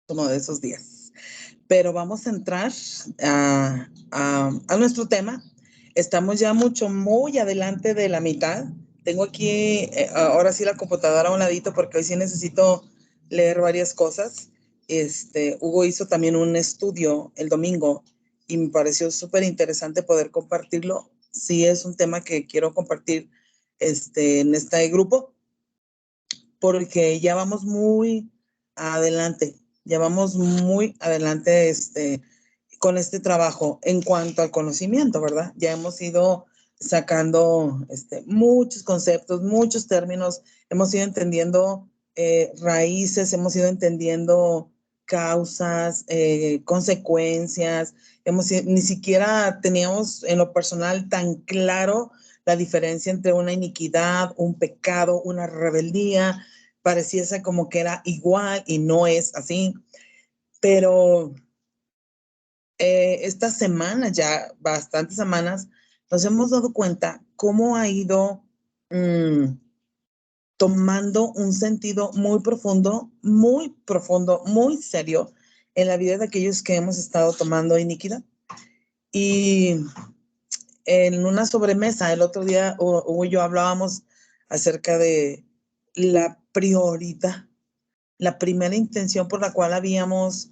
uno de esos días. Pero vamos a entrar a nuestro tema. Estamos ya muy adelante de la mitad. Tengo aquí, ahora sí, la computadora a un ladito porque hoy sí necesito leer varias cosas. Hugo hizo también un estudio el domingo y me pareció súper interesante poder compartirlo. Sí, es un tema que quiero compartir en este grupo porque ya vamos muy adelante, con este trabajo en cuanto al conocimiento, ¿verdad? Ya hemos ido sacando muchos conceptos, muchos términos, hemos ido entendiendo raíces, hemos ido entendiendo causas, consecuencias, ni siquiera teníamos en lo personal tan claro la diferencia entre una iniquidad, un pecado, una rebeldía. Pareciese como que era igual y no es así. Pero estas semanas, ya bastantes semanas, nos hemos dado cuenta cómo ha ido tomando un sentido muy profundo, muy serio en la vida de aquellos que hemos estado tomando iniquidad. Y en una sobremesa, el otro día, Hugo y yo hablábamos acerca de la prioridad, la primera intención por la cual habíamos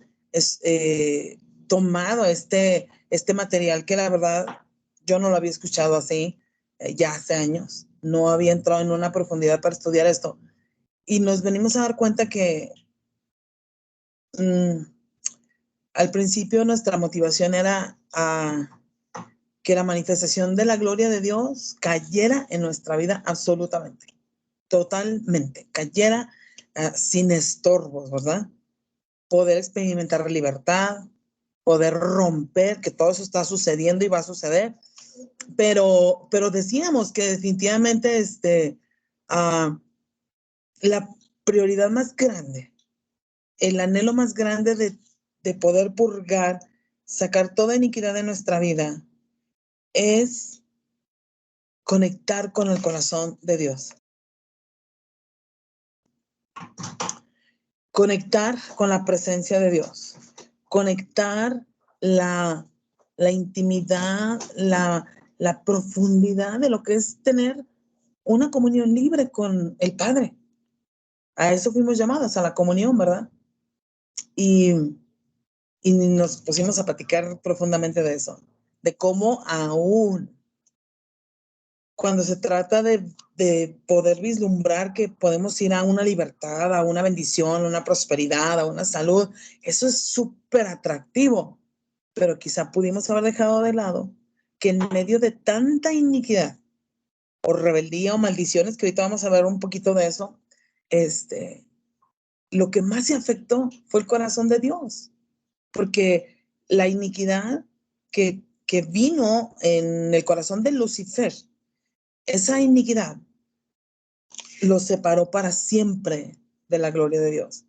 tomado este material, que la verdad yo no lo había escuchado así ya hace años. No había entrado en una profundidad para estudiar esto. Y nos venimos a dar cuenta que al principio nuestra motivación era que la manifestación de la gloria de Dios cayera en nuestra vida absolutamente, totalmente, cayera sin estorbos, ¿verdad? Poder experimentar libertad, poder romper, que todo eso está sucediendo y va a suceder, pero decíamos que definitivamente la prioridad más grande, el anhelo más grande de poder purgar, sacar toda iniquidad de nuestra vida, es conectar con el corazón de Dios. Conectar con la presencia de Dios. Conectar la intimidad, la profundidad de lo que es tener una comunión libre con el Padre. A eso fuimos llamados, a la comunión, ¿verdad? Y nos pusimos a platicar profundamente de eso, de cómo aún cuando se trata de poder vislumbrar que podemos ir a una libertad, a una bendición, a una prosperidad, a una salud, eso es súper atractivo, pero quizá pudimos haber dejado de lado que en medio de tanta iniquidad o rebeldía o maldiciones, que ahorita vamos a ver un poquito de eso, lo que más se afectó fue el corazón de Dios, porque la iniquidad que vino en el corazón de Lucifer, esa iniquidad lo separó para siempre de la gloria de Dios.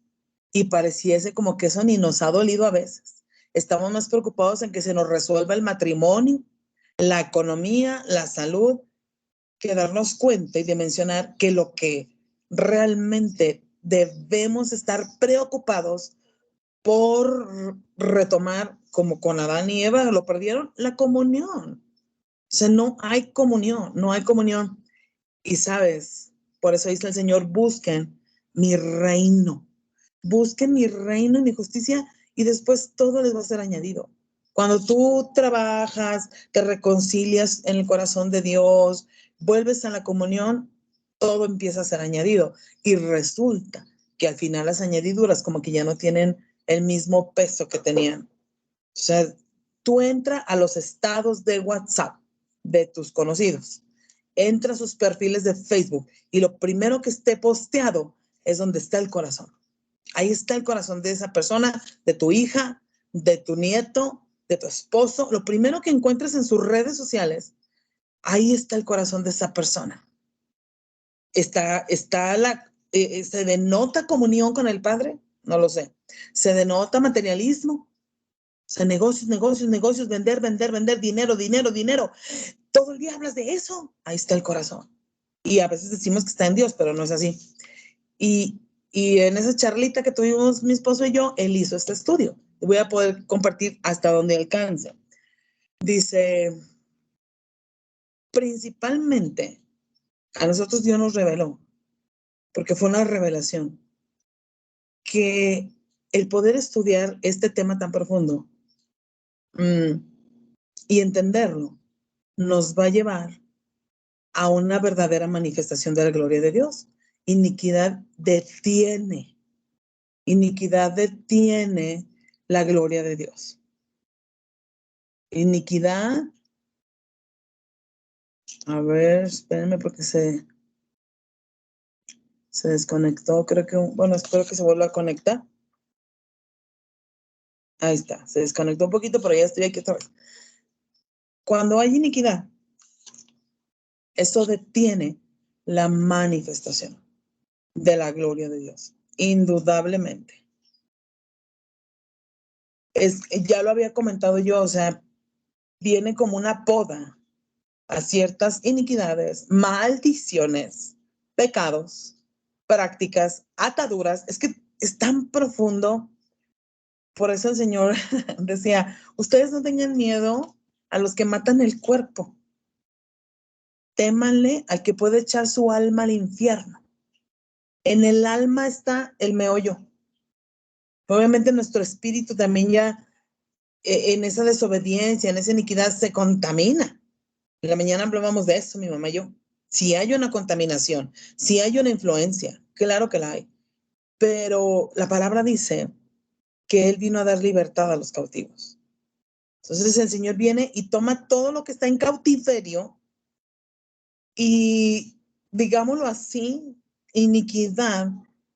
Y pareciese como que eso ni nos ha dolido a veces. Estamos más preocupados en que se nos resuelva el matrimonio, la economía, la salud, que darnos cuenta y dimensionar que lo que realmente debemos estar preocupados por retomar, como con Adán y Eva lo perdieron, la comunión. O sea, no hay comunión, no hay comunión. Y sabes, por eso dice el Señor, busquen mi reino y mi justicia, y después todo les va a ser añadido. Cuando tú trabajas, te reconcilias en el corazón de Dios, vuelves a la comunión, todo empieza a ser añadido. Y resulta que al final las añadiduras como que ya no tienen el mismo peso que tenían. O sea, tú entras a los estados de WhatsApp de tus conocidos, entra a sus perfiles de Facebook y lo primero que esté posteado es donde está el corazón. Ahí está el corazón de esa persona, de tu hija, de tu nieto, de tu esposo. Lo primero que encuentres en sus redes sociales, ahí está el corazón de esa persona. ¿Se denota comunión con el Padre? No lo sé. ¿Se denota materialismo? O sea, negocios, vender, dinero. Todo el día hablas de eso. Ahí está el corazón. Y a veces decimos que está en Dios, pero no es así. Y Y en esa charlita que tuvimos mi esposo y yo, él hizo este estudio. Voy a poder compartir hasta donde alcance. Dice, principalmente, a nosotros Dios nos reveló, porque fue una revelación, que el poder estudiar este tema tan profundo y entenderlo nos va a llevar a una verdadera manifestación de la gloria de Dios. Iniquidad detiene la gloria de Dios. Iniquidad, a ver, espérenme porque se desconectó, creo que, bueno, espero que se vuelva a conectar. Ahí está, se desconectó un poquito, pero ya estoy aquí otra vez. Cuando hay iniquidad, eso detiene la manifestación de la gloria de Dios, indudablemente. Ya lo había comentado yo, o sea, viene como una poda a ciertas iniquidades, maldiciones, pecados, prácticas, ataduras. Es que es tan profundo. Por eso el Señor decía, ustedes no tengan miedo a los que matan el cuerpo. Témanle al que puede echar su alma al infierno. En el alma está el meollo. Obviamente nuestro espíritu también ya en esa desobediencia, en esa iniquidad se contamina. En la mañana hablábamos de eso, mi mamá y yo. Si hay una contaminación, si hay una influencia, claro que la hay. Pero la palabra dice que Él vino a dar libertad a los cautivos. Entonces el Señor viene y toma todo lo que está en cautiverio y, digámoslo así, iniquidad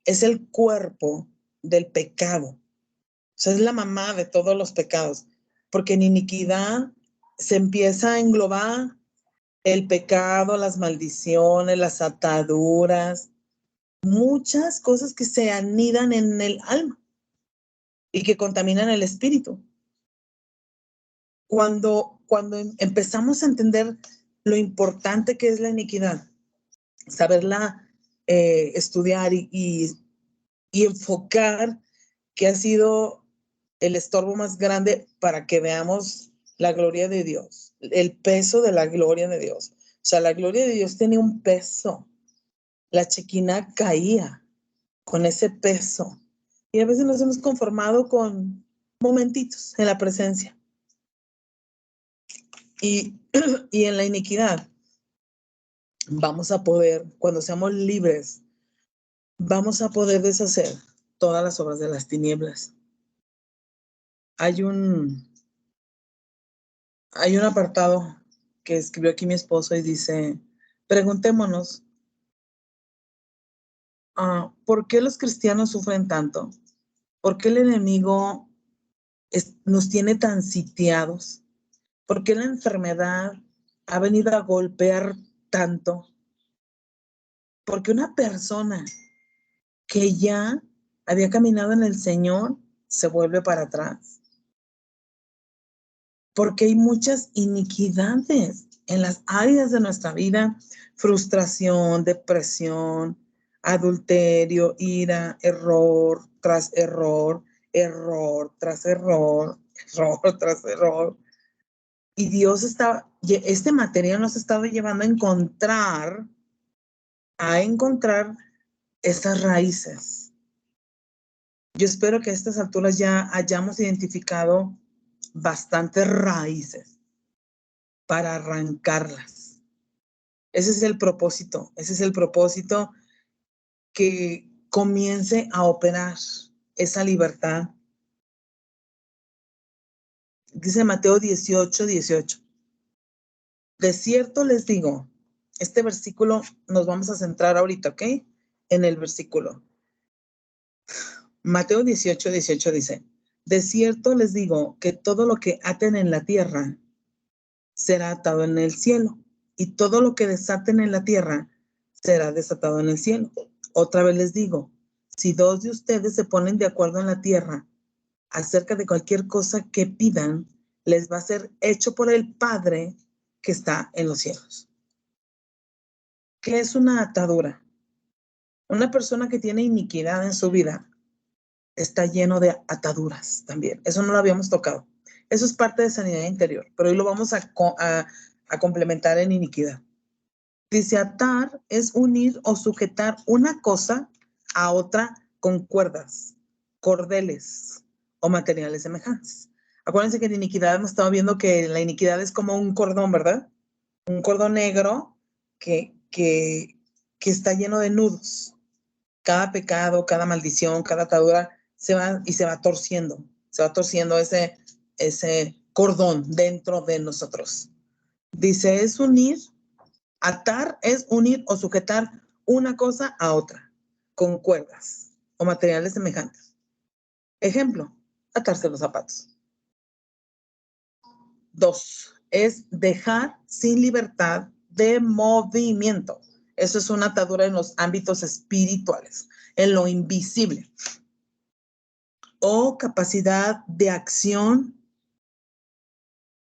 es el cuerpo del pecado. O sea, es la mamá de todos los pecados, porque en iniquidad se empieza a englobar el pecado, las maldiciones, las ataduras, muchas cosas que se anidan en el alma y que contaminan el espíritu. Cuando empezamos a entender lo importante que es la iniquidad, saberla estudiar y enfocar que ha sido el estorbo más grande para que veamos la gloria de Dios, el peso de la gloria de Dios. O sea, la gloria de Dios tenía un peso. La Chequina caía con ese peso. Y a veces nos hemos conformado con momentitos en la presencia. Y en la iniquidad vamos a poder, cuando seamos libres, vamos a poder deshacer todas las obras de las tinieblas. Hay un apartado que escribió aquí mi esposo y dice, preguntémonos, ¿por qué los cristianos sufren tanto? ¿Por qué el enemigo nos tiene tan sitiados? ¿Por qué la enfermedad ha venido a golpear tanto? ¿Por qué una persona que ya había caminado en el Señor se vuelve para atrás? Porque hay muchas iniquidades en las áreas de nuestra vida, frustración, depresión, adulterio, ira, error tras error, error tras error, error tras error. Y Dios este material nos ha estado llevando a encontrar estas raíces. Yo espero que a estas alturas ya hayamos identificado bastantes raíces para arrancarlas. Ese es el propósito, que comience a operar esa libertad. Dice Mateo 18:18. De cierto les digo, este versículo nos vamos a centrar ahorita, ¿ok? En el versículo. Mateo 18:18 dice, de cierto les digo que todo lo que aten en la tierra será atado en el cielo, y todo lo que desaten en la tierra será desatado en el cielo. Otra vez les digo, si dos de ustedes se ponen de acuerdo en la tierra acerca de cualquier cosa que pidan, les va a ser hecho por el Padre que está en los cielos. ¿Qué es una atadura? Una persona que tiene iniquidad en su vida está lleno de ataduras también. Eso no lo habíamos tocado. Eso es parte de sanidad interior, pero hoy lo vamos a complementar en iniquidad. Dice, atar es unir o sujetar una cosa a otra con cuerdas, cordeles o materiales semejantes. Acuérdense que en iniquidad hemos estado viendo que la iniquidad es como un cordón, ¿verdad? Un cordón negro que está lleno de nudos. Cada pecado, cada maldición, cada atadura se va torciendo ese cordón dentro de nosotros. Dice, atar es unir o sujetar una cosa a otra con cuerdas o materiales semejantes. Ejemplo, atarse los zapatos. 2, es dejar sin libertad de movimiento. Eso es una atadura en los ámbitos espirituales, en lo invisible. O capacidad de acción,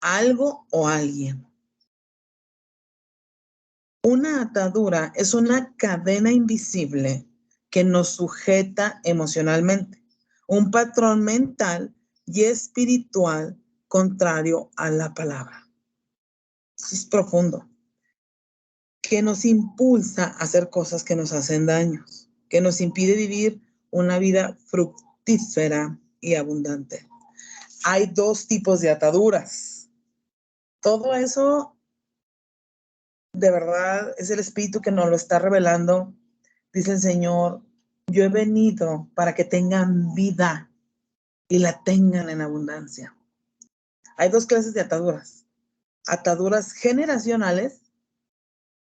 algo o alguien. Una atadura es una cadena invisible que nos sujeta emocionalmente, un patrón mental y espiritual contrario a la palabra. Eso es profundo. Que nos impulsa a hacer cosas que nos hacen daños, que nos impide vivir una vida fructífera y abundante. Hay 2 tipos de ataduras. Todo eso, de verdad, es el Espíritu que nos lo está revelando. Dice el Señor, yo he venido para que tengan vida y la tengan en abundancia. Hay 2 clases de ataduras. Ataduras generacionales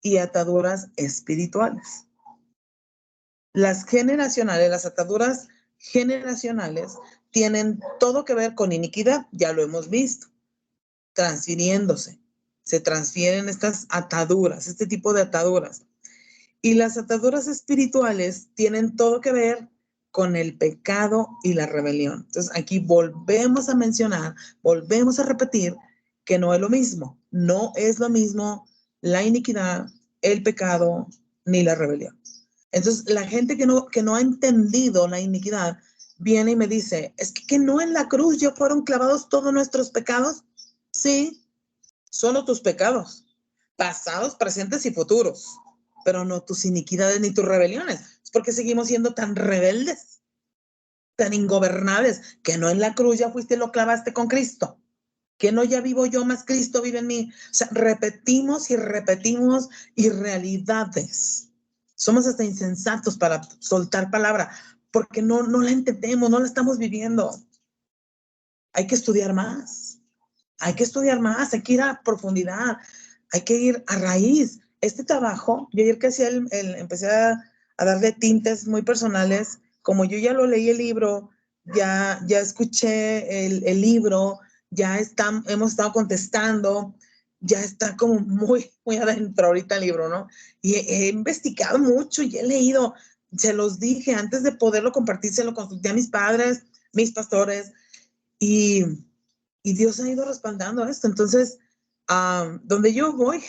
y ataduras espirituales. Las ataduras generacionales tienen todo que ver con iniquidad, ya lo hemos visto, transfiriéndose. Se transfieren estas ataduras, este tipo de ataduras. Y las ataduras espirituales tienen todo que ver con el pecado y la rebelión. Entonces aquí volvemos a mencionar, volvemos a repetir que no es lo mismo. No es lo mismo la iniquidad, el pecado, ni la rebelión. Entonces la gente que no ha entendido la iniquidad viene y me dice, es que no en la cruz ya fueron clavados todos nuestros pecados. Sí, solo tus pecados, pasados, presentes y futuros, pero no tus iniquidades ni tus rebeliones. Es porque seguimos siendo tan rebeldes, tan ingobernables, que no en la cruz ya fuiste y lo clavaste con Cristo, que no ya vivo yo, más Cristo vive en mí. O sea, repetimos y repetimos irrealidades. Somos hasta insensatos para soltar palabra, porque no la entendemos, no la estamos viviendo. Hay que estudiar más. Hay que estudiar más, hay que ir a profundidad, hay que ir a raíz. Este trabajo, yo ayer que hacía empecé a darle tintes muy personales, como yo ya lo leí el libro, ya escuché el libro, hemos estado contestando, ya está como muy adentro ahorita el libro, ¿no? Y he investigado mucho y he leído, se los dije antes de poderlo compartir, se lo consulté a mis padres, mis pastores, y Dios ha ido respaldando esto. Entonces, donde yo voy,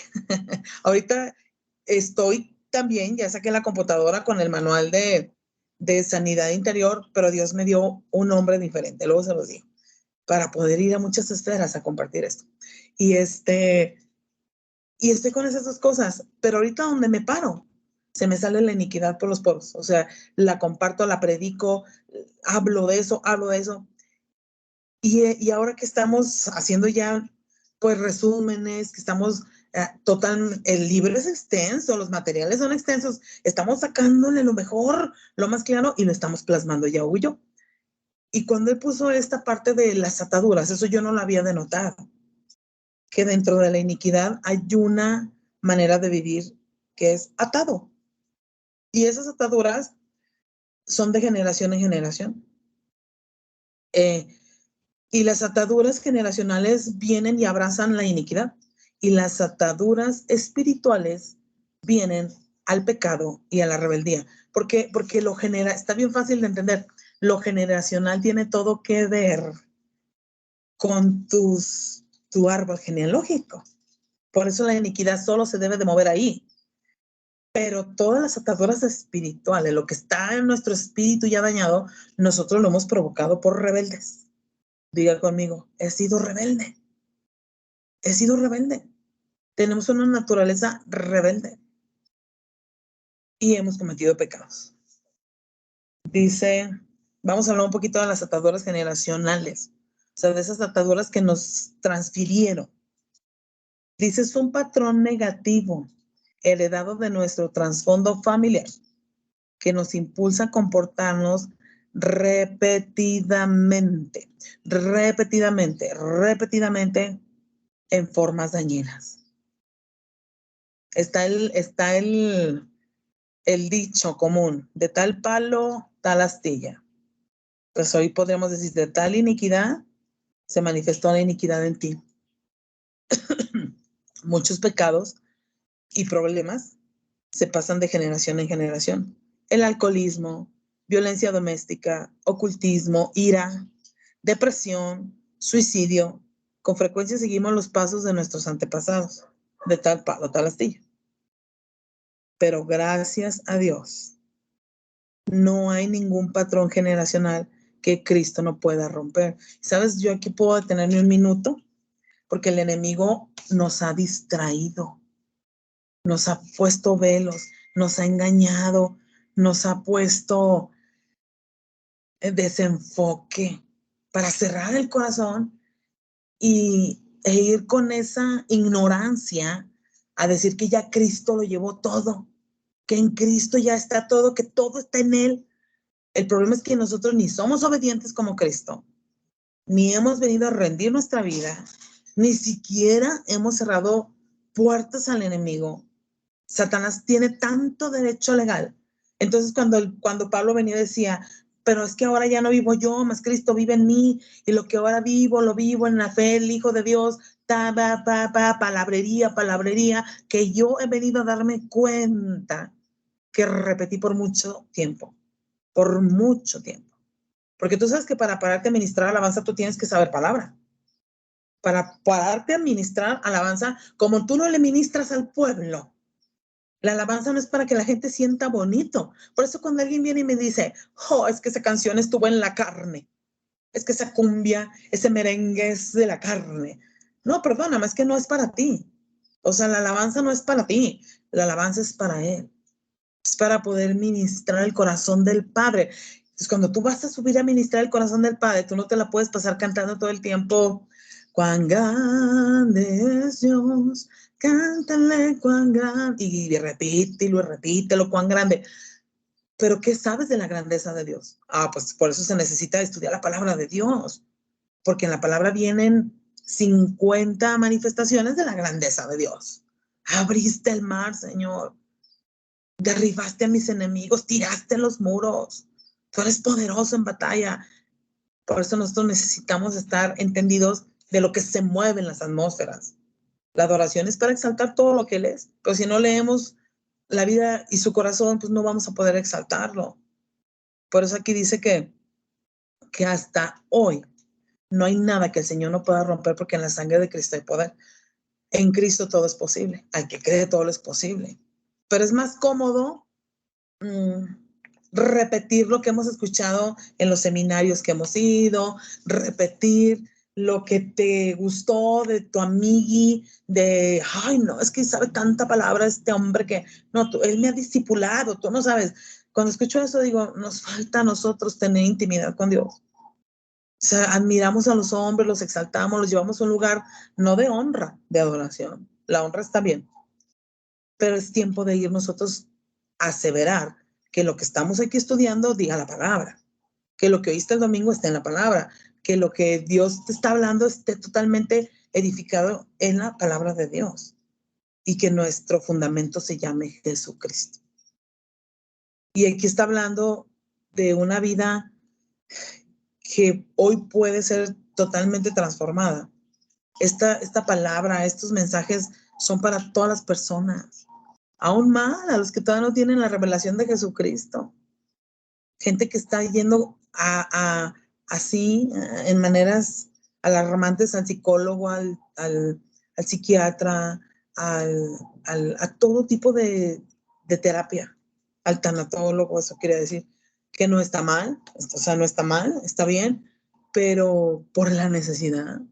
ahorita estoy también, ya saqué la computadora con el manual de sanidad interior, pero Dios me dio un nombre diferente, luego se los digo, para poder ir a muchas esferas a compartir esto. Y estoy con esas 2 cosas, pero ahorita donde me paro, se me sale la iniquidad por los poros. O sea, la comparto, la predico, hablo de eso. Y ahora que estamos haciendo ya, pues, resúmenes, que estamos el libro es extenso, los materiales son extensos, estamos sacándole lo mejor, lo más claro, y lo estamos plasmando ya yo. Y cuando él puso esta parte de las ataduras, eso yo no lo había denotado, que dentro de la iniquidad hay una manera de vivir que es atado. Y esas ataduras son de generación en generación. Y las ataduras generacionales vienen y abrazan la iniquidad. Y las ataduras espirituales vienen al pecado y a la rebeldía. Porque está bien fácil de entender. Lo generacional tiene todo que ver con tu árbol genealógico. Por eso la iniquidad solo se debe de mover ahí. Pero todas las ataduras espirituales, lo que está en nuestro espíritu ya dañado, nosotros lo hemos provocado por rebeldes. Diga conmigo, he sido rebelde. He sido rebelde. Tenemos una naturaleza rebelde y hemos cometido pecados. Dice, vamos a hablar un poquito de las ataduras generacionales, o sea, de esas ataduras que nos transfirieron. Dice, es un patrón negativo heredado de nuestro trasfondo familiar que nos impulsa a comportarnos repetidamente en formas dañinas. Está el dicho común, de tal palo, tal astilla. Pues hoy podríamos decir, de tal iniquidad se manifestó la iniquidad en ti. Muchos pecados y problemas se pasan de generación en generación. El alcoholismo, violencia doméstica, ocultismo, ira, depresión, suicidio. Con frecuencia seguimos los pasos de nuestros antepasados, de tal palo, tal astilla. Pero gracias a Dios, no hay ningún patrón generacional que Cristo no pueda romper. ¿Sabes? Yo aquí puedo detenerme un minuto porque el enemigo nos ha distraído, nos ha puesto velos, nos ha engañado, nos ha puesto desenfoque para cerrar el corazón e ir con esa ignorancia a decir que ya Cristo lo llevó todo, que en Cristo ya está todo, que todo está en Él. El problema es que nosotros ni somos obedientes como Cristo, ni hemos venido a rendir nuestra vida, ni siquiera hemos cerrado puertas al enemigo. Satanás tiene tanto derecho legal. Entonces, cuando Pablo venía y decía, pero es que ahora ya no vivo yo, más Cristo vive en mí, y lo que ahora vivo, lo vivo en la fe del Hijo de Dios, palabrería, que yo he venido a darme cuenta que repetí por mucho tiempo. Porque tú sabes que para pararte a ministrar alabanza tú tienes que saber palabra. Para pararte a ministrar alabanza, como tú no le ministras al pueblo, la alabanza no es para que la gente sienta bonito. Por eso cuando alguien viene y me dice, oh, es que esa canción estuvo en la carne, es que esa cumbia, ese merengue es de la carne. No, perdóname, es que no es para ti. O sea, la alabanza no es para ti, la alabanza es para Él. Es para poder ministrar el corazón del Padre. Entonces, cuando tú vas a subir a ministrar el corazón del Padre, tú no te la puedes pasar cantando todo el tiempo. Cuán grande es Dios, cántale cuán grande. Y repítelo, cuán grande. Pero ¿qué sabes de la grandeza de Dios? Pues por eso se necesita estudiar la palabra de Dios. Porque en la palabra vienen 50 manifestaciones de la grandeza de Dios. Abriste el mar, Señor. Derribaste a mis enemigos, tiraste los muros. Tú eres poderoso en batalla. Por eso nosotros necesitamos estar entendidos de lo que se mueve en las atmósferas. La adoración es para exaltar todo lo que Él es. Pero si no leemos la vida y su corazón, pues no vamos a poder exaltarlo. Por eso aquí dice que hasta hoy no hay nada que el Señor no pueda romper porque en la sangre de Cristo hay poder. En Cristo todo es posible. Al que cree todo es posible. Pero es más cómodo repetir lo que hemos escuchado en los seminarios que hemos ido, repetir lo que te gustó de tu amigui, de, ay, no, es que sabe tanta palabra este hombre que, no, él me ha discipulado, tú no sabes. Cuando escucho eso digo, nos falta a nosotros tener intimidad con Dios. O sea, admiramos a los hombres, los exaltamos, los llevamos a un lugar no de honra, de adoración. La honra está bien, pero es tiempo de ir nosotros a aseverar que lo que estamos aquí estudiando diga la palabra, que lo que oíste el domingo esté en la palabra, que lo que Dios te está hablando esté totalmente edificado en la palabra de Dios y que nuestro fundamento se llame Jesucristo. Y aquí está hablando de una vida que hoy puede ser totalmente transformada. Esta palabra, estos mensajes son para todas las personas. Aún más a los que todavía no tienen la revelación de Jesucristo. Gente que está yendo así, en maneras alarmantes al psicólogo, al psiquiatra, a todo tipo de de terapia al tanatólogo. Eso quiere decir que no está mal, o sea, no está mal, está bien, pero por la necesidad,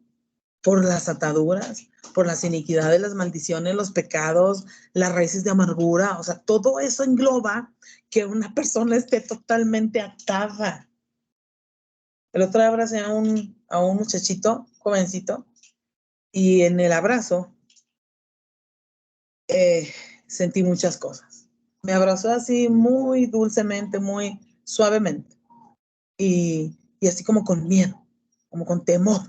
por las ataduras, por las iniquidades, las maldiciones, los pecados, las raíces de amargura, o sea, todo eso engloba que una persona esté totalmente atada. El otro día abracé a un muchachito, jovencito, y en el abrazo sentí muchas cosas. Me abrazó así muy dulcemente, muy suavemente, y así como con miedo, como con temor.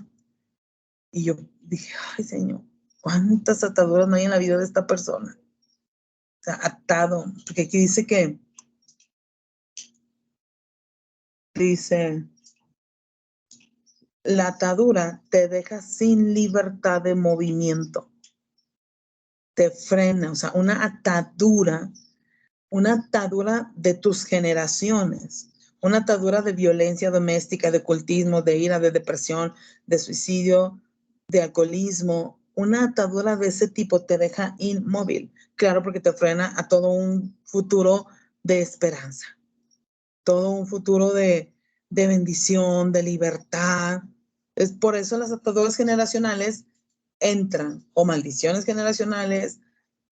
Y yo dije, ay, Señor, ¿cuántas ataduras no hay en la vida de esta persona? O sea, atado, porque aquí dice, la atadura te deja sin libertad de movimiento, te frena, o sea, una atadura de tus generaciones, una atadura de violencia doméstica, de ocultismo, de ira, de depresión, de suicidio, de alcoholismo. Una atadura de ese tipo te deja inmóvil, claro, porque te frena a todo un futuro de esperanza, todo un futuro de bendición, de libertad. Es por eso las ataduras generacionales entran, o maldiciones generacionales,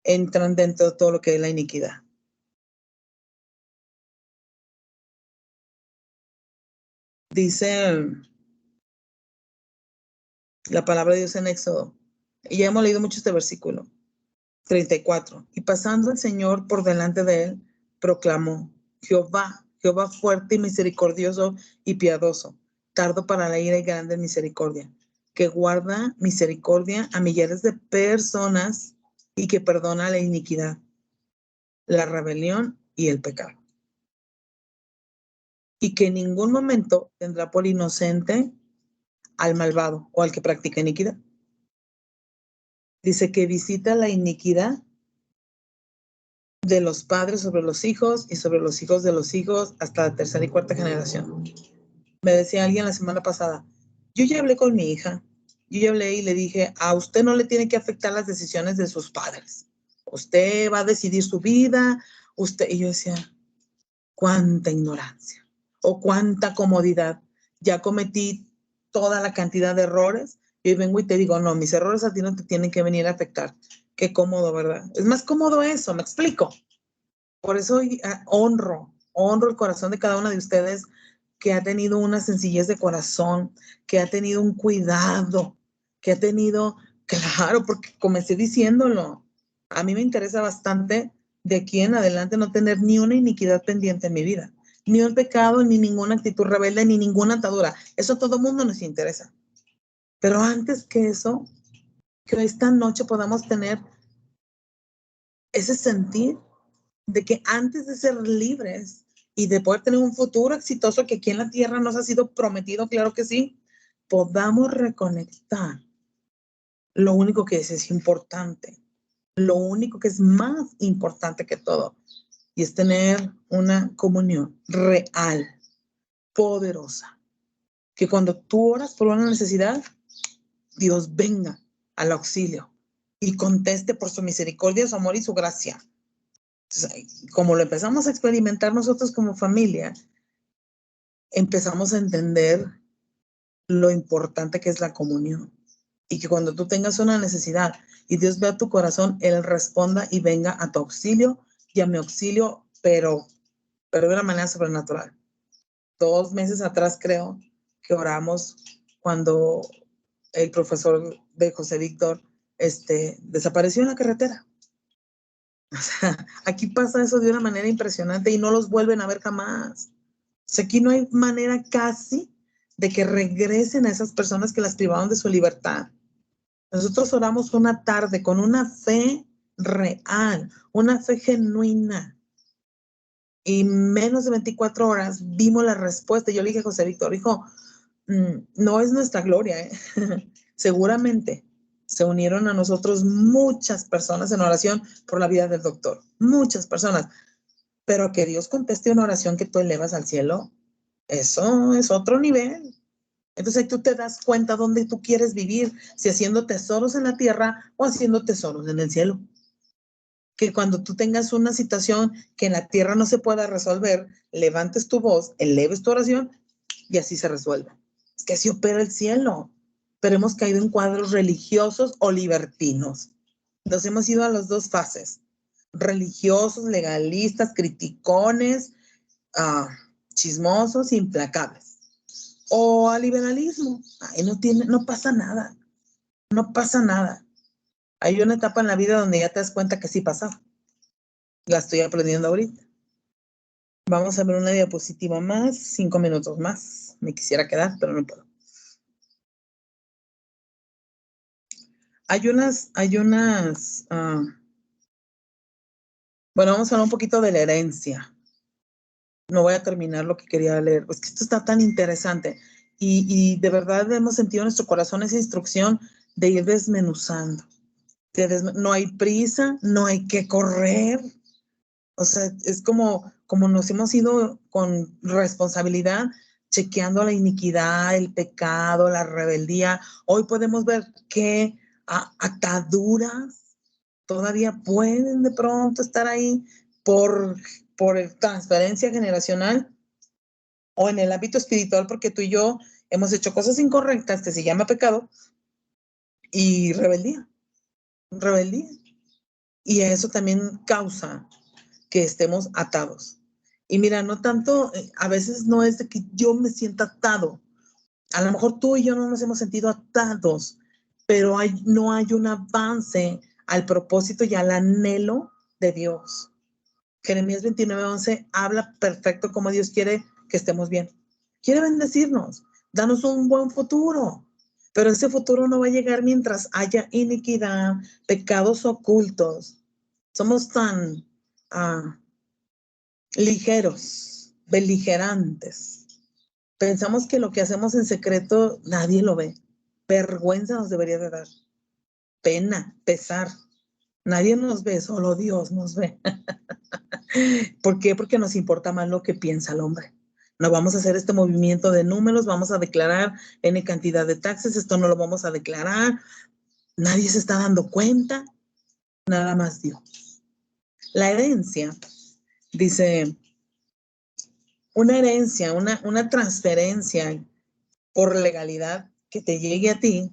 entran dentro de todo lo que es la iniquidad. Dice la palabra de Dios en Éxodo, y ya hemos leído mucho este versículo, 34. Y pasando el Señor por delante de él, proclamó, Jehová, Jehová fuerte y misericordioso y piadoso, tardo para la ira y grande en misericordia, que guarda misericordia a millares de personas y que perdona la iniquidad, la rebelión y el pecado. Y que en ningún momento tendrá por inocente al malvado o al que practica iniquidad. Dice que visita la iniquidad de los padres sobre los hijos y sobre los hijos de los hijos hasta la tercera y cuarta generación. Me decía alguien la semana pasada, yo ya hablé con mi hija, yo ya hablé y le dije, a usted no le tiene que afectar las decisiones de sus padres. Usted va a decidir su vida, usted. Y yo decía, cuánta ignorancia o cuánta comodidad. Ya cometí toda la cantidad de errores y hoy vengo y te digo, no, mis errores a ti no te tienen que venir a afectar. Qué cómodo, ¿verdad? Es más cómodo eso, me explico. Por eso honro el corazón de cada una de ustedes que ha tenido una sencillez de corazón, que ha tenido un cuidado, que ha tenido, claro, porque comencé diciéndolo, a mí me interesa bastante de aquí en adelante no tener ni una iniquidad pendiente en mi vida, ni un pecado, ni ninguna actitud rebelde, ni ninguna atadura. Eso a todo mundo nos interesa. Pero antes que eso, que esta noche podamos tener ese sentir de que antes de ser libres y de poder tener un futuro exitoso que aquí en la tierra nos ha sido prometido, claro que sí, podamos reconectar lo único que es importante, lo único que es más importante que todo, y es tener una comunión real, poderosa, que cuando tú oras por una necesidad, Dios venga al auxilio y conteste por su misericordia, su amor y su gracia. Entonces, como lo empezamos a experimentar nosotros como familia, empezamos a entender lo importante que es la comunión. Y que cuando tú tengas una necesidad y Dios vea tu corazón, Él responda y venga a tu auxilio y a mi auxilio, pero de una manera sobrenatural. 2 meses atrás creo que oramos cuando el profesor de José Víctor desapareció en la carretera. O sea, aquí pasa eso de una manera impresionante y no los vuelven a ver jamás. O sea, aquí no hay manera casi de que regresen a esas personas que las privaron de su libertad. Nosotros oramos una tarde con una fe real, una fe genuina. Y menos de 24 horas vimos la respuesta. Yo le dije a José Víctor, hijo, no es nuestra gloria, ¿eh? Seguramente se unieron a nosotros muchas personas en oración por la vida del doctor. Muchas personas. Pero que Dios conteste una oración que tú elevas al cielo, eso es otro nivel. Entonces tú te das cuenta dónde tú quieres vivir, si haciendo tesoros en la tierra o haciendo tesoros en el cielo. que cuando tú tengas una situación que en la tierra no se pueda resolver, levantes tu voz, eleves tu oración y así se resuelve. Es que así opera el cielo. Pero hemos caído en cuadros religiosos o libertinos. Nos hemos ido a las dos fases. Religiosos, legalistas, criticones, chismosos, implacables. O al liberalismo. Ay, no pasa nada. No pasa nada. Hay una etapa en la vida donde ya te das cuenta que sí pasa. La estoy aprendiendo ahorita. Vamos a ver una diapositiva más, 5 minutos más. Me quisiera quedar, pero no puedo. Bueno, vamos a hablar un poquito de la herencia. No voy a terminar lo que quería leer, pues que esto está tan interesante. Y de verdad hemos sentido en nuestro corazón esa instrucción de ir desmenuzando. No hay prisa, no hay que correr. O sea, es como nos hemos ido con responsabilidad chequeando la iniquidad, el pecado, la rebeldía. Hoy podemos ver que ataduras todavía pueden de pronto estar ahí por transferencia generacional o en el ámbito espiritual, porque tú y yo hemos hecho cosas incorrectas que se llama pecado y rebeldía. Y eso también causa que estemos atados. Y mira, no tanto, a veces no es de que yo me sienta atado. A lo mejor tú y yo no nos hemos sentido atados, pero no hay un avance al propósito y al anhelo de Dios. Jeremías 29:11 habla perfecto como Dios quiere que estemos bien. Quiere bendecirnos, danos un buen futuro. Pero ese futuro no va a llegar mientras haya iniquidad, pecados ocultos. Somos tan ligeros, beligerantes. Pensamos que lo que hacemos en secreto nadie lo ve. Vergüenza nos debería de dar. Pena, pesar. Nadie nos ve, solo Dios nos ve. ¿Por qué? Porque nos importa más lo que piensa el hombre. No vamos a hacer este movimiento de números, vamos a declarar N cantidad de taxes, esto no lo vamos a declarar. Nadie se está dando cuenta, nada más Dios. La herencia, dice, una herencia, una transferencia por legalidad que te llegue a ti,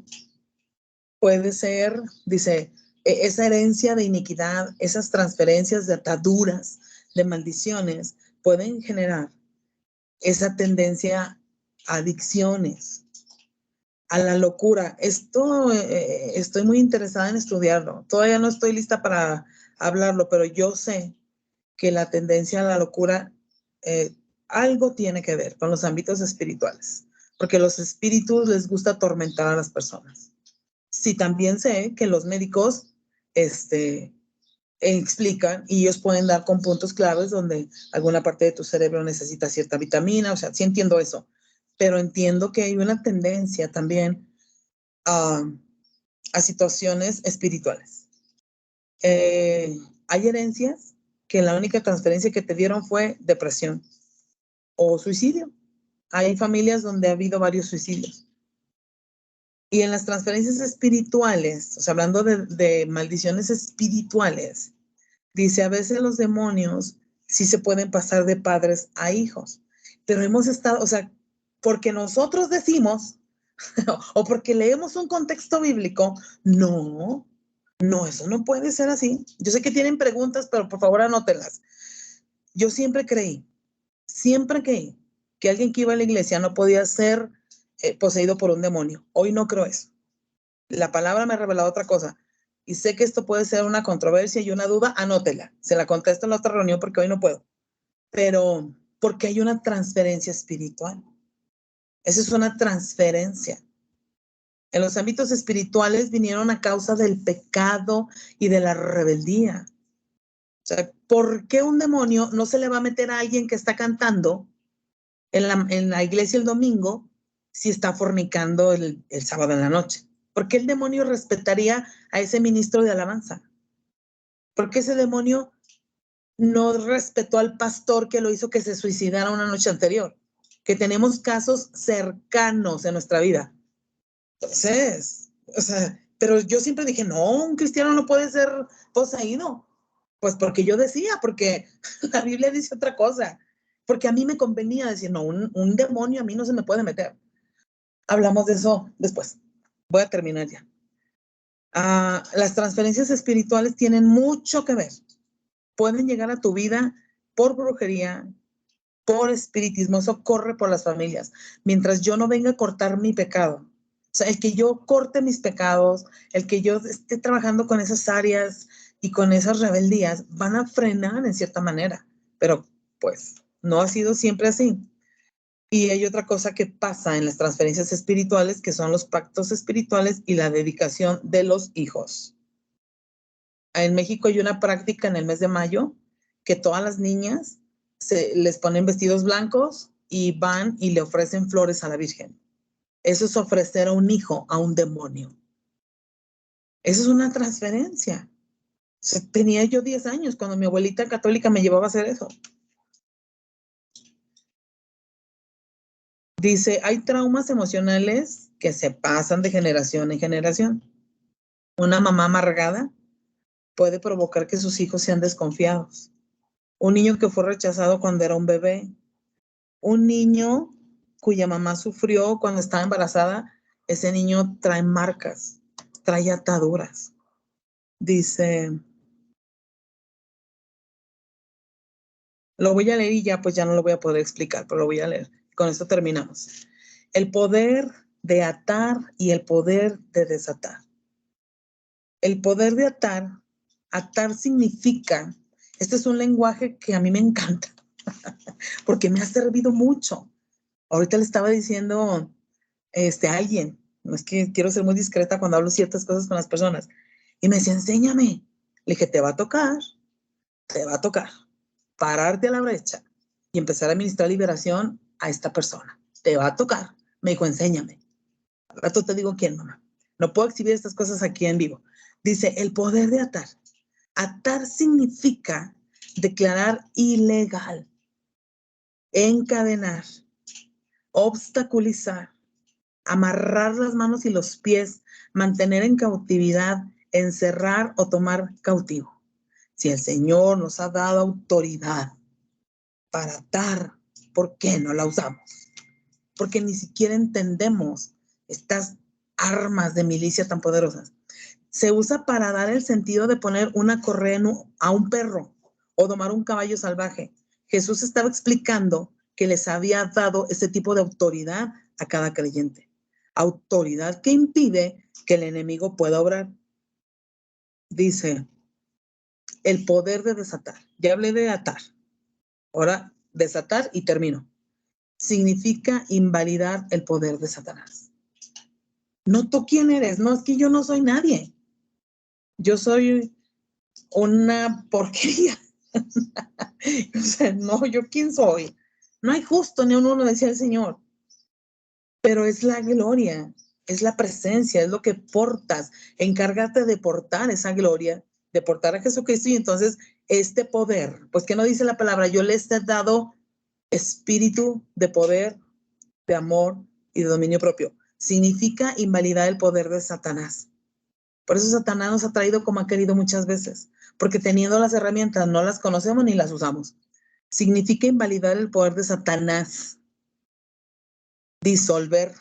puede ser, dice, esa herencia de iniquidad, esas transferencias de ataduras, de maldiciones, pueden generar esa tendencia a adicciones, a la locura. Esto estoy muy interesada en estudiarlo. Todavía no estoy lista para hablarlo, pero yo sé que la tendencia a la locura algo tiene que ver con los ámbitos espirituales, porque a los espíritus les gusta atormentar a las personas. Sí, también sé que los médicos explican y ellos pueden dar con puntos claves donde alguna parte de tu cerebro necesita cierta vitamina, o sea, sí entiendo eso, pero entiendo que hay una tendencia también a situaciones espirituales. Hay herencias que la única transferencia que te dieron fue depresión o suicidio. Hay familias donde ha habido varios suicidios. Y en las transferencias espirituales, o sea, hablando de maldiciones espirituales, dice, a veces los demonios sí se pueden pasar de padres a hijos, pero hemos estado, o sea, porque nosotros decimos o porque leemos un contexto bíblico, no, eso no puede ser así. Yo sé que tienen preguntas, pero por favor anótenlas. Yo siempre creí que alguien que iba a la iglesia no podía ser poseído por un demonio. Hoy no creo eso. La palabra me ha revelado otra cosa. Y sé que esto puede ser una controversia y una duda, anótela. Se la contesto en la otra reunión porque hoy no puedo. Pero porque hay una transferencia espiritual. Esa es una transferencia. En los ámbitos espirituales vinieron a causa del pecado y de la rebeldía. O sea, ¿por qué un demonio no se le va a meter a alguien que está cantando en la iglesia el domingo si está fornicando el sábado en la noche? ¿Por qué el demonio respetaría a ese ministro de alabanza? ¿Por qué ese demonio no respetó al pastor que lo hizo que se suicidara una noche anterior? Que tenemos casos cercanos en nuestra vida. Entonces, o sea, pero yo siempre dije, no, un cristiano no puede ser poseído. Pues porque yo decía, porque la Biblia dice otra cosa, porque a mí me convenía decir, no, un demonio a mí no se me puede meter. Hablamos de eso después. Voy a terminar ya. Las transferencias espirituales tienen mucho que ver. Pueden llegar a tu vida por brujería, por espiritismo, eso corre por las familias. Mientras yo no venga a cortar mi pecado, o sea, el que yo corte mis pecados, el que yo esté trabajando con esas áreas y con esas rebeldías, van a frenar en cierta manera, pero pues no ha sido siempre así. Y hay otra cosa que pasa en las transferencias espirituales, que son los pactos espirituales y la dedicación de los hijos. En México hay una práctica en el mes de mayo que todas las niñas les ponen vestidos blancos y van y le ofrecen flores a la Virgen. Eso es ofrecer a un hijo a un demonio. Eso es una transferencia. O sea, tenía yo 10 años cuando mi abuelita católica me llevaba a hacer eso. Dice, hay traumas emocionales que se pasan de generación en generación. Una mamá amargada puede provocar que sus hijos sean desconfiados. Un niño que fue rechazado cuando era un bebé. Un niño cuya mamá sufrió cuando estaba embarazada, ese niño trae marcas, trae ataduras. Dice, lo voy a leer y ya pues ya no lo voy a poder explicar, pero lo voy a leer. Con esto terminamos. El poder de atar y el poder de desatar. El poder de atar, atar significa, este es un lenguaje que a mí me encanta, porque me ha servido mucho. Ahorita le estaba diciendo a alguien, no es que quiero ser muy discreta cuando hablo ciertas cosas con las personas, y me decía, enséñame. Le dije, te va a tocar pararte a la brecha y empezar a administrar liberación a esta persona. Te va a tocar. Me dijo, enséñame. Al rato te digo quién, mamá. No puedo exhibir estas cosas aquí en vivo. Dice, el poder de atar. Atar significa declarar ilegal, encadenar, obstaculizar, amarrar las manos y los pies, mantener en cautividad, encerrar o tomar cautivo. Si el Señor nos ha dado autoridad para atar, ¿por qué no la usamos? Porque ni siquiera entendemos estas armas de milicia tan poderosas. Se usa para dar el sentido de poner una correa a un perro o domar un caballo salvaje. Jesús estaba explicando que les había dado ese tipo de autoridad a cada creyente. Autoridad que impide que el enemigo pueda obrar. Dice, el poder de desatar. Ya hablé de atar. Ahora, desatar y termino. Significa invalidar el poder de Satanás. No, ¿tú quién eres? No, es que yo no soy nadie. Yo soy una porquería. O sea, no, ¿yo quién soy? No hay justo ni uno, lo decía el Señor. Pero es la gloria, es la presencia, es lo que portas. Encárgate de portar esa gloria, de portar a Jesucristo y entonces este poder, pues que no dice la palabra, yo les he dado espíritu de poder, de amor y de dominio propio. Significa invalidar el poder de Satanás. Por eso Satanás nos ha traído como ha querido muchas veces, porque teniendo las herramientas no las conocemos ni las usamos. Significa invalidar el poder de Satanás, disolver,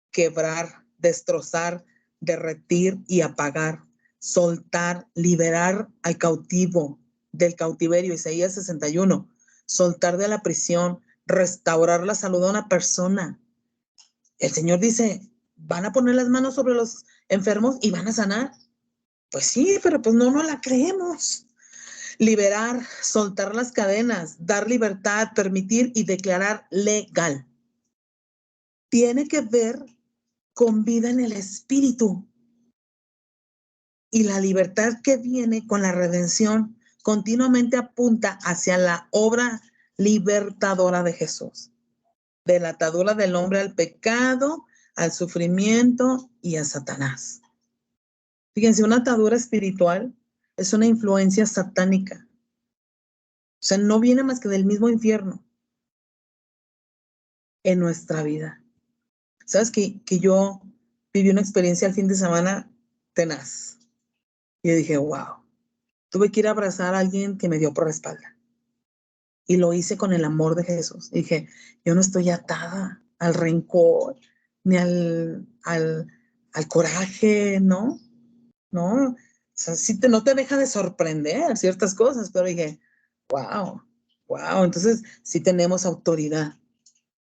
quebrar, destrozar, derretir y apagar, soltar, liberar al cautivo del cautiverio, Isaías 61, soltar de la prisión, restaurar la salud a una persona. El Señor dice, ¿van a poner las manos sobre los enfermos y van a sanar? Pues sí, pero pues no la creemos. Liberar, soltar las cadenas, dar libertad, permitir y declarar legal. Tiene que ver con vida en el espíritu. Y la libertad que viene con la redención continuamente apunta hacia la obra libertadora de Jesús. De la atadura del hombre al pecado, al sufrimiento y a Satanás. Fíjense, una atadura espiritual es una influencia satánica. O sea, no viene más que del mismo infierno en nuestra vida. ¿Sabes que yo viví una experiencia el fin de semana tenaz? Y yo dije, wow. Tuve que ir a abrazar a alguien que me dio por la espalda. Y lo hice con el amor de Jesús. Dije, yo no estoy atada al rencor, ni al coraje, ¿no? ¿No? O sea, no te deja de sorprender ciertas cosas, pero dije, wow, entonces sí tenemos autoridad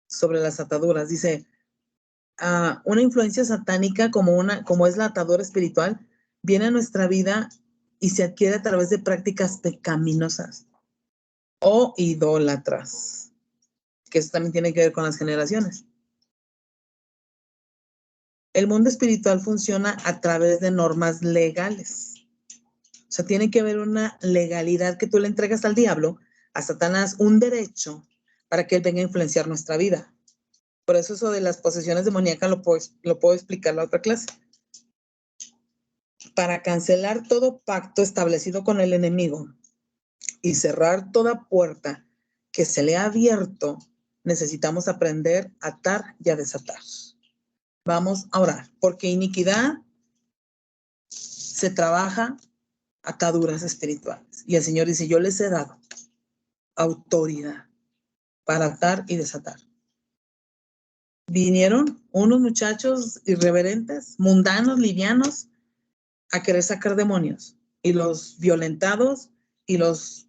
sobre las ataduras. Dice, una influencia satánica como es la atadura espiritual, viene a nuestra vida y se adquiere a través de prácticas pecaminosas o idólatras, que eso también tiene que ver con las generaciones. El mundo espiritual funciona a través de normas legales. O sea, tiene que haber una legalidad que tú le entregas al diablo, a Satanás, un derecho para que él venga a influenciar nuestra vida. Por eso de las posesiones demoníacas lo puedo explicar en la otra clase. Para cancelar todo pacto establecido con el enemigo y cerrar toda puerta que se le ha abierto, necesitamos aprender a atar y a desatar. Vamos a orar, porque iniquidad se trabaja ataduras espirituales. Y el Señor dice, yo les he dado autoridad para atar y desatar. Vinieron unos muchachos irreverentes, mundanos, livianos, a querer sacar demonios. Y los violentados y los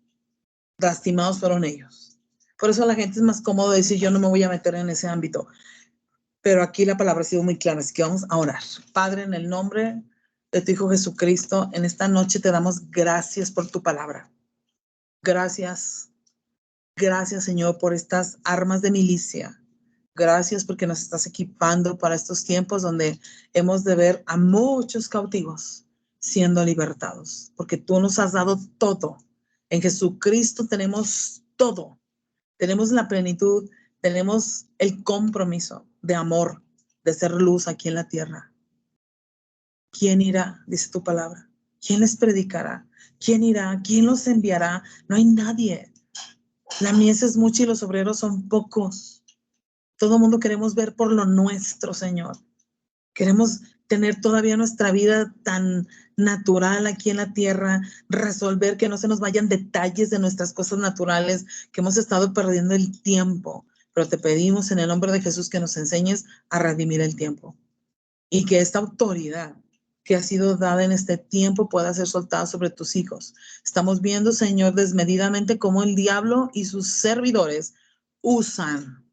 lastimados fueron ellos. Por eso a la gente es más cómodo decir, yo no me voy a meter en ese ámbito. Pero aquí la palabra ha sido muy clara, así que vamos a orar. Padre, en el nombre de tu Hijo Jesucristo, en esta noche te damos gracias por tu palabra. Gracias, Señor, por estas armas de milicia. Gracias porque nos estás equipando para estos tiempos donde hemos de ver a muchos cautivos siendo libertados, porque tú nos has dado todo. En Jesucristo tenemos todo. Tenemos la plenitud, tenemos el compromiso de amor, de ser luz aquí en la tierra. ¿Quién irá? Dice tu palabra. ¿Quién les predicará? ¿Quién irá? ¿Quién los enviará? No hay nadie. La mies es mucha y los obreros son pocos. Todo el mundo queremos ver por lo nuestro, Señor. Queremos tener todavía nuestra vida tan natural aquí en la tierra, resolver que no se nos vayan detalles de nuestras cosas naturales, que hemos estado perdiendo el tiempo. Pero te pedimos en el nombre de Jesús que nos enseñes a redimir el tiempo y que esta autoridad que ha sido dada en este tiempo pueda ser soltada sobre tus hijos. Estamos viendo, Señor, desmedidamente cómo el diablo y sus servidores usan,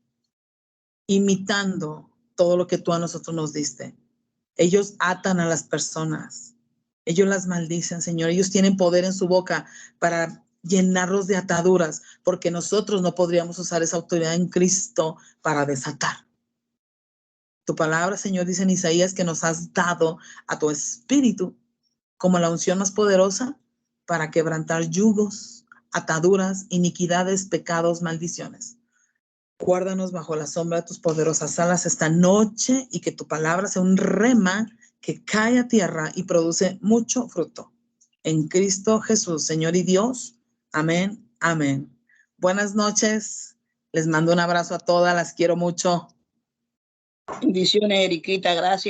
imitando todo lo que tú a nosotros nos diste. Ellos atan a las personas. Ellos las maldicen, Señor. Ellos tienen poder en su boca para llenarlos de ataduras, porque nosotros no podríamos usar esa autoridad en Cristo para desatar. Tu palabra, Señor, dice en Isaías que nos has dado a tu espíritu como la unción más poderosa para quebrantar yugos, ataduras, iniquidades, pecados, maldiciones. Guárdanos bajo la sombra de tus poderosas alas esta noche y que tu palabra sea un rema que cae a tierra y produce mucho fruto. En Cristo Jesús, Señor y Dios. Amén, amén. Buenas noches. Les mando un abrazo a todas. Las quiero mucho. Bendiciones, Eriquita. Gracias.